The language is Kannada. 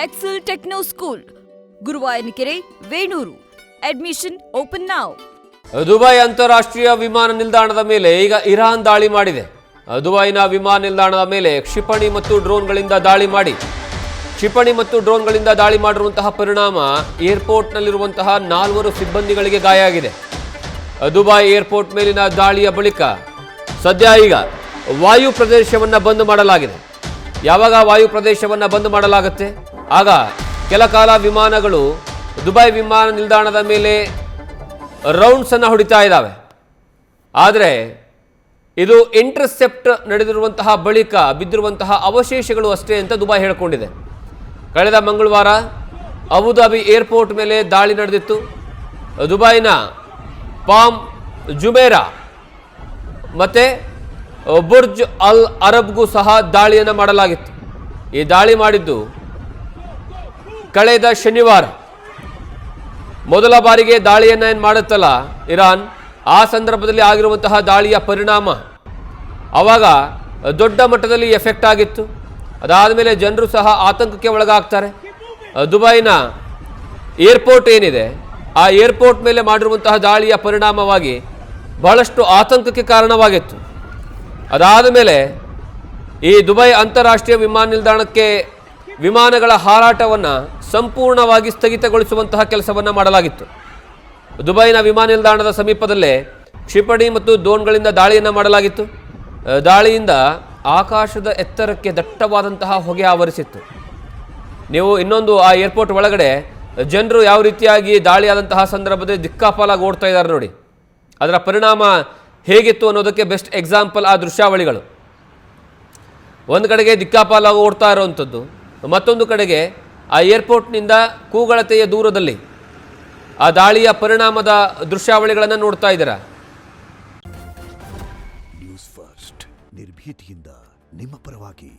Excel Techno School, Guruvayanakere, Venur. Admission open now. Dubai ಅಂತಾರಾಷ್ಟ್ರೀಯ ವಿಮಾನ ನಿಲ್ದಾಣದ ಮೇಲೆ ಈಗ ಇರಾನ್ ದಾಳಿ ಮಾಡಿದೆ. ದುಬೈನ ವಿಮಾನ ನಿಲ್ದಾಣದ ಮೇಲೆ ಕ್ಷಿಪಣಿ ಮತ್ತು ಡ್ರೋನ್ಗಳಿಂದ ದಾಳಿ ಮಾಡಿರುವಂತಹ ಪರಿಣಾಮ ಏರ್ಪೋರ್ಟ್ನಲ್ಲಿರುವಂತಹ 4 ಸಿಬ್ಬಂದಿಗಳಿಗೆ ಗಾಯ ಆಗಿದೆ. ದುಬೈ ಏರ್ಪೋರ್ಟ್ ಮೇಲಿನ ದಾಳಿಯ ಬಳಿಕ ಸದ್ಯ ಈಗ ವಾಯು ಪ್ರದೇಶವನ್ನು ಬಂದ್ ಮಾಡಲಾಗಿದೆ. ಯಾವಾಗ ವಾಯು ಪ್ರದೇಶವನ್ನು ಬಂದ್ ಮಾಡಲಾಗುತ್ತೆ ಆಗ ಕೆಲ ಕಾಲ ವಿಮಾನಗಳು ದುಬೈ ವಿಮಾನ ನಿಲ್ದಾಣದ ಮೇಲೆ ರೌಂಡ್ಸ್ ಅನ್ನು ಹೊಡಿತಾ ಇದ್ದಾವೆ. ಆದರೆ ಇದು ಇಂಟರ್ಸೆಪ್ಟ್ ನಡೆದಿರುವಂತಹ ಬಳಿಕ ಬಿದ್ದಿರುವಂತಹ ಅವಶೇಷಗಳು ಅಷ್ಟೇ ಅಂತ ದುಬೈ ಹೇಳಿಕೊಂಡಿದೆ. ಕಳೆದ ಮಂಗಳವಾರ ಅಬುಧಾಬಿ ಏರ್ಪೋರ್ಟ್ ಮೇಲೆ ದಾಳಿ ನಡೆದಿತ್ತು. ದುಬೈನ ಪಾಮ್ ಜುಮೇರಾ ಮತ್ತು ಬುರ್ಜ್ ಅಲ್ ಅರಬ್ಗೂ ಸಹ ದಾಳಿಯನ್ನು ಮಾಡಲಾಗಿತ್ತು. ಈ ದಾಳಿ ಮಾಡಿದ್ದು ಕಳೆದ ಶನಿವಾರ. ಮೊದಲ ಬಾರಿಗೆ ದಾಳಿಯನ್ನು ಏನು ಮಾಡುತ್ತಲ್ಲ ಇರಾನ್, ಆ ಸಂದರ್ಭದಲ್ಲಿ ಆಗಿರುವಂತಹ ದಾಳಿಯ ಪರಿಣಾಮ ಆವಾಗ ದೊಡ್ಡ ಮಟ್ಟದಲ್ಲಿ ಎಫೆಕ್ಟ್ ಆಗಿತ್ತು. ಅದಾದ ಮೇಲೆ ಜನರು ಸಹ ಆತಂಕಕ್ಕೆ ಒಳಗಾಗ್ತಾರೆ. ದುಬೈನ ಏರ್ಪೋರ್ಟ್ ಏನಿದೆ ಆ ಏರ್ಪೋರ್ಟ್ ಮೇಲೆ ಮಾಡಿರುವಂತಹ ದಾಳಿಯ ಪರಿಣಾಮವಾಗಿ ಬಹಳಷ್ಟು ಆತಂಕಕ್ಕೆ ಕಾರಣವಾಗಿತ್ತು. ಅದಾದ ಮೇಲೆ ಈ ದುಬೈ ಅಂತಾರಾಷ್ಟ್ರೀಯ ವಿಮಾನ ನಿಲ್ದಾಣಕ್ಕೆ ವಿಮಾನಗಳ ಹಾರಾಟವನ್ನು ಸಂಪೂರ್ಣವಾಗಿ ಸ್ಥಗಿತಗೊಳಿಸುವಂತಹ ಕೆಲಸವನ್ನು ಮಾಡಲಾಗಿತ್ತು. ದುಬೈನ ವಿಮಾನ ನಿಲ್ದಾಣದ ಸಮೀಪದಲ್ಲೇ ಕ್ಷಿಪಣಿ ಮತ್ತು ಡ್ರೋನ್ಗಳಿಂದ ದಾಳಿಯನ್ನು ಮಾಡಲಾಗಿತ್ತು. ದಾಳಿಯಿಂದ ಆಕಾಶದ ಎತ್ತರಕ್ಕೆ ದಟ್ಟವಾದಂತಹ ಹೊಗೆ ಆವರಿಸಿತ್ತು. ನೀವು ಇನ್ನೊಂದು ಆ ಏರ್ಪೋರ್ಟ್ ಒಳಗಡೆ ಜನರು ಯಾವ ರೀತಿಯಾಗಿ ದಾಳಿಯಾದಂತಹ ಸಂದರ್ಭದಲ್ಲಿ ದಿಕ್ಕಾಪಾಲಾಗಿ ಓಡ್ತಾ ಇದ್ದಾರೆ ನೋಡಿ. ಅದರ ಪರಿಣಾಮ ಹೇಗಿತ್ತು ಅನ್ನೋದಕ್ಕೆ ಬೆಸ್ಟ್ ಎಕ್ಸಾಂಪಲ್ ಆ ದೃಶ್ಯಾವಳಿಗಳು. ಒಂದು ಕಡೆಗೆ ದಿಕ್ಕಾಪಾಲಾಗಿ ಓಡ್ತಾ ಇರೋವಂಥದ್ದು, ಮತ್ತೊಂದು ಕಡೆಗೆ ಆ ಏರ್ಪೋರ್ಟ್ನಿಂದ ಕೂಗಳತೆಯ ದೂರದಲ್ಲಿ ಆ ದಾಳಿಯ ಪರಿಣಾಮದ ದೃಶ್ಯಾವಳಿಗಳನ್ನು ನೋಡ್ತಾ ಇದ್ದೀರಾ. ನ್ಯೂಸ್ ಫಸ್ಟ್ ನಿರ್ಭೀತಿಯಿಂದ ನಿಮ್ಮ ಪರವಾಗಿ.